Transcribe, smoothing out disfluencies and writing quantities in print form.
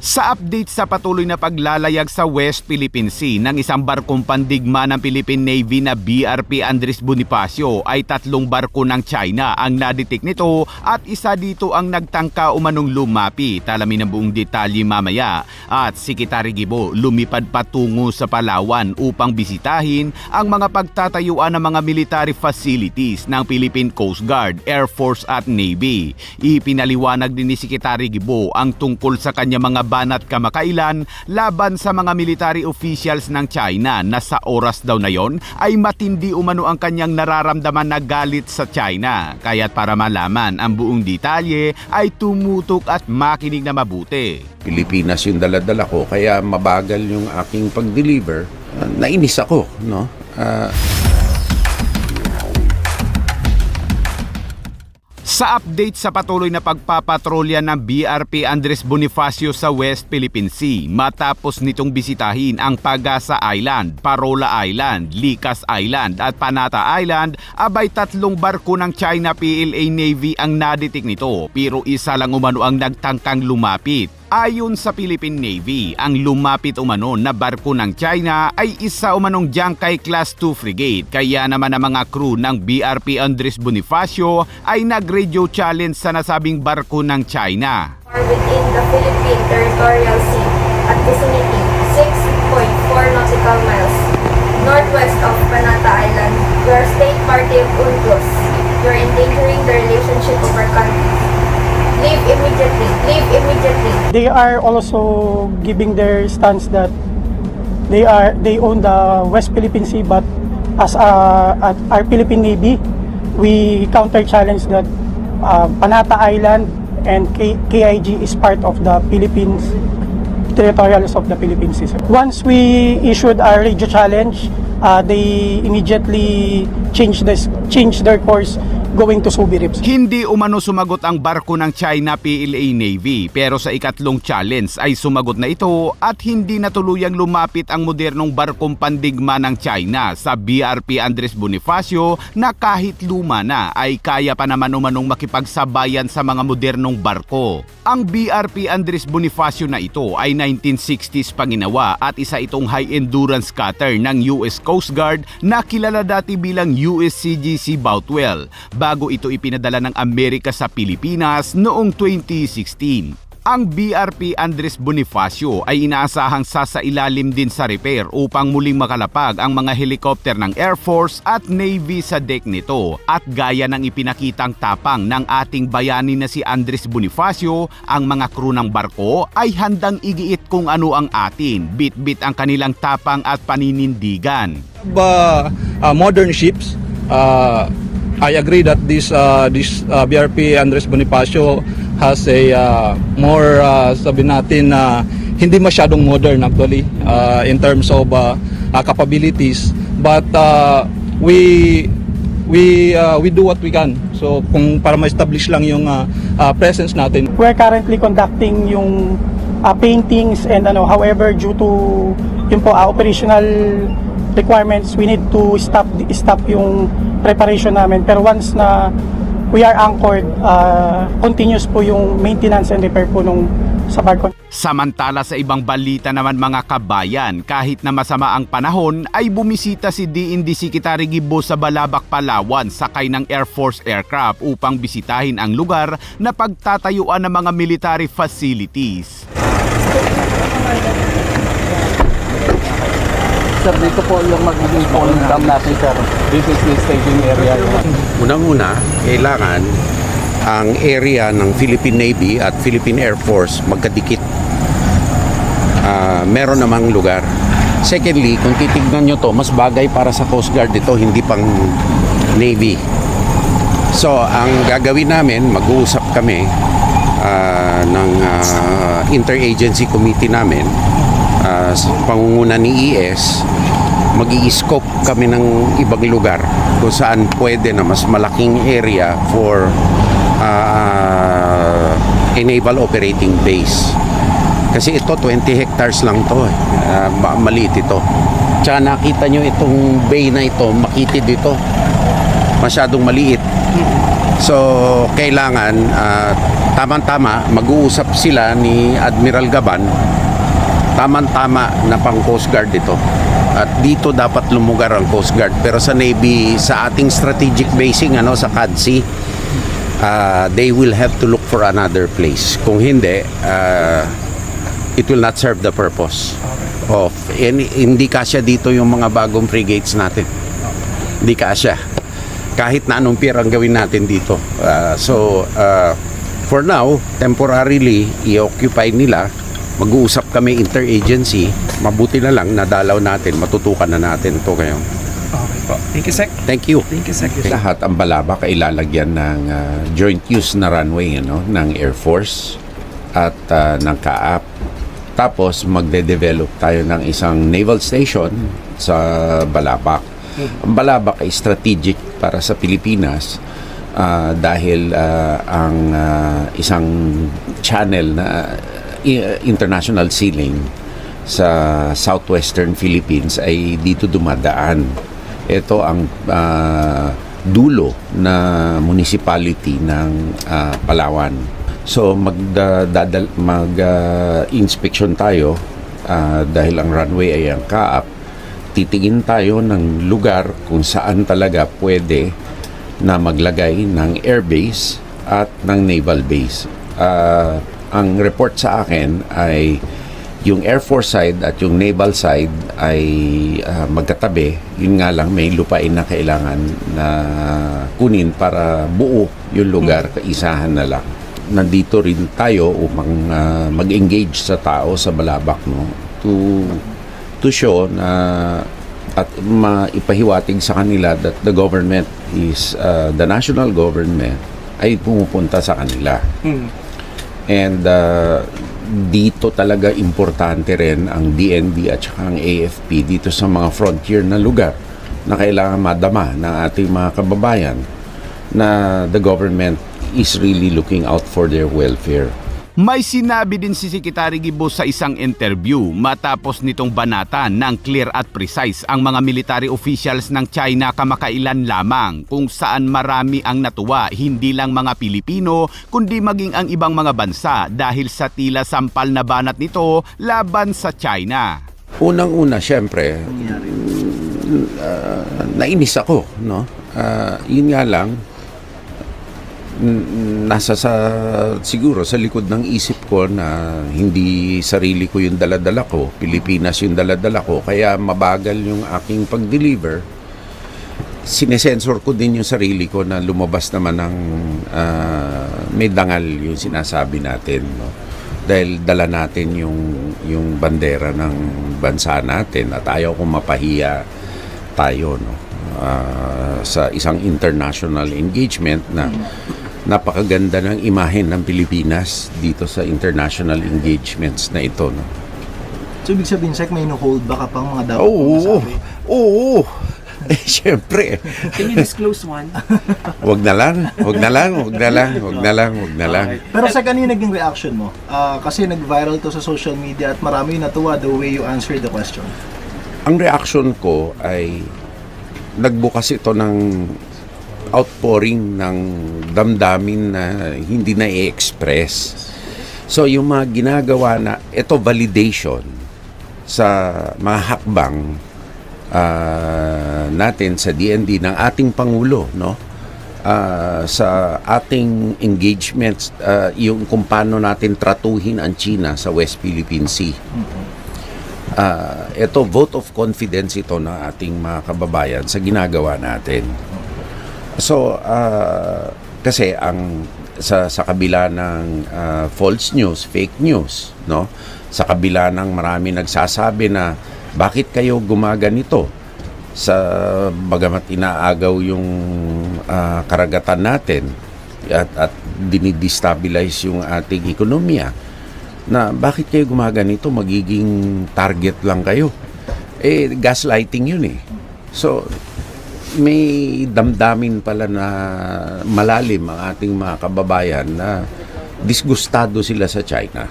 Sa update sa patuloy na paglalayag sa West Philippine Sea ng isang barkong pandigma ng Philippine Navy na BRP Andres Bonifacio ay 3 barko ng China ang nadetect nito at isa dito ang nagtangka umanong lumapit. Alamin ang buong detalye mamaya. At si Secretary Gibo lumipad patungo sa Palawan upang bisitahin ang mga pagtatayuan ng mga military facilities ng Philippine Coast Guard, Air Force at Navy. Ipinaliwanag din ni Secretary Gibo ang tungkol sa kanya mga banat kamakailan laban sa mga military officials ng China na sa oras daw na yon ay matindi umano ang kanyang nararamdaman na galit sa China. Kaya't para malaman ang buong detalye ay tumutok at makinig na mabuti. Pilipinas yung dala-dala ko kaya mabagal yung aking pag-deliver. Nainis ako, no? Sa update sa patuloy na pagpapatrolya ng BRP Andres Bonifacio sa West Philippine Sea matapos nitong bisitahin ang Pagasa Island, Parola Island, Licas Island at Panata Island, abay 3 barko ng China PLA Navy ang nadetect nito pero isa lang umano ang nagtangkang lumapit. Ayon sa Philippine Navy, ang lumapit umano na barko ng China ay isa umanong Jiangkai Class 2 frigate. Kaya naman ang mga crew ng BRP Andres Bonifacio ay nag-radio challenge sa nasabing barko ng China. Within the Philippine Territorial Sea at vicinity 6.4 nautical miles northwest of Panata Island, your state party of UNCLOS. You're endangering the relationship of our countries. Leave immediately. Leave immediately. They are also giving their stance that they own the West Philippine Sea, but as at our Philippine Navy, we counter challenge that Panata Island and KIG is part of the Philippines territorials of the Philippine Sea. Once we issued our radio challenge, they immediately changed their course going to Subi Reefs. Hindi umano sumagot ang barko ng China PLA Navy pero sa ikatlong challenge ay sumagot na ito at hindi na tuluyang lumapit ang modernong barkong pandigma ng China sa BRP Andres Bonifacio na kahit luma na ay kaya pa naman umanong makipagsabayan sa mga modernong barko. Ang BRP Andres Bonifacio na ito ay 1960s panginawa at isa itong high-endurance cutter ng US Coast Guard na kilala dati bilang USCGC Boutwell bago ito ipinadala ng Amerika sa Pilipinas noong 2016. Ang BRP Andres Bonifacio ay inaasahang sasailalim din sa repair upang muling makalapag ang mga helicopter ng Air Force at Navy sa deck nito. At gaya ng ipinakitang tapang ng ating bayani na si Andres Bonifacio, ang mga crew ng barko ay handang igiit kung ano ang atin. Bit-bit ang kanilang tapang at paninindigan. Modern ships, I agree that this BRP Andres Bonifacio has a more sabi natin hindi masyadong modern actually in terms of capabilities, but we do what we can. So kung para ma-establish lang yung presence natin. We're currently conducting yung paintings and however due to yung operational requirements, we need to stop yung preparation namin. Pero once na we are anchored, continuous po yung maintenance and repair po sa barko. Samantala sa ibang balita naman mga kabayan, kahit na masama ang panahon ay bumisita si DND Secretary Gibo sa Balabac, Palawan sakay ng Air Force aircraft upang bisitahin ang lugar na pagtatayuan ng mga military facilities. Sir, dito po yung magiging polling dam natin, sir. This is the staging area. Unang-una, kailangan ang area ng Philippine Navy at Philippine Air Force magkadikit. Meron namang lugar. Secondly, kung titignan nyo to, mas bagay para sa Coast Guard ito, hindi pang Navy. So, ang gagawin namin, mag-uusap kami ng interagency committee namin sa pangunguna ni ES, mag-i-scope kami ng ibang lugar kung saan pwede na mas malaking area for a naval operating base. Kasi ito 20 hectares lang to, maliit ito. Tsaka nakita nyo itong bay na ito, makitid dito, masyadong maliit. So, kailangan, tama-tama, mag-uusap sila ni Admiral Gaban, tama-tama na pang Coast Guard ito. At dito dapat lumugar ang Coast Guard. Pero sa Navy, sa ating strategic basing sa CADSI, they will have to look for another place. Kung hindi, it will not serve the purpose of hindi kasya dito yung mga bagong frigates natin. Hindi kasya. Kahit na anong pier ang gawin natin dito. For now, temporarily, i-occupy nila. Mag-uusap kami interagency. Mabuti na lang, nadalaw natin, matutukan na natin ito ngayon. Okay po. Thank you, Sec. Thank you. Thank you, Sec. Lahat ang Balabak ay ilalagyan ng joint use na runway ng Air Force at ng CAAP. Tapos magde-develop tayo ng isang naval station sa Balabak. Ang Balabak ay strategic para sa Pilipinas dahil ang isang channel na international sealing sa southwestern Philippines ay dito dumadaan. Ito ang dulo na municipality ng Palawan. So mag-inspection tayo dahil ang runway ay ang CAAP. Titingin tayo ng lugar kung saan talaga pwede na maglagay ng airbase at ng naval base. Ang report sa akin ay yung Air Force side at yung naval side ay magkatabi. Yun nga lang, may lupain na kailangan na kunin para buo yung lugar, kaisahan na lang. Nandito rin tayo upang mag-engage sa tao sa Balabak, to show na at maipahiwatig sa kanila that the government is the national government ay pumupunta sa kanila. And dito talaga importante rin ang DND at saka ang AFP dito sa mga frontier na lugar na kailangan madama ng ating mga kababayan na the government is really looking out for their welfare. May sinabi din si Secretary Gibo sa isang interview matapos nitong banatan ng clear at precise ang mga military officials ng China kamakailan lamang kung saan marami ang natuwa, hindi lang mga Pilipino kundi maging ang ibang mga bansa dahil sa tila sampal na banat nito laban sa China. Unang-una, syempre, nainis ako, yun nga lang, nasa siguro sa likod ng isip ko na hindi sarili ko yung daladala ko, Pilipinas yung daladala ko, kaya mabagal yung aking pag-deliver. Sinesensor ko din yung sarili ko na lumabas naman ng may dangal yung sinasabi natin, dahil dala natin yung bandera ng bansa natin at ayaw kong mapahiya tayo sa isang international engagement na napakaganda ng imahen ng Pilipinas dito sa international engagements na ito. So, ibig sabihin, Sec, may no-hold ba ka pang mga dapat masabi? Oo. Siyempre. Can you disclose one? Wag na lang. Pero Sec, ano yung naging reaction mo? Kasi nag-viral to sa social media at marami natuwa the way you answered the question. Ang reaction ko ay nagbukas ito ng outpouring ng damdamin na hindi na i-express. So yung mga ginagawa na ito validation sa mga hakbang natin sa DND ng ating Pangulo, sa ating engagements, yung kung paano natin tratuhin ang China sa West Philippine Sea. Ito vote of confidence ito ng ating mga kababayan sa ginagawa natin. So kasi ang sa kabila ng false news, fake news, sa kabila ng marami nagsasabi na bakit kayo gumaganito sa bagamat inaagaw yung karagatan natin at dinidestabilize yung ating ekonomiya, na bakit kayo gumaganito, magiging target lang kayo. Gaslighting yun So may damdamin pala na malalim ang ating mga kababayan na disgustado sila sa China.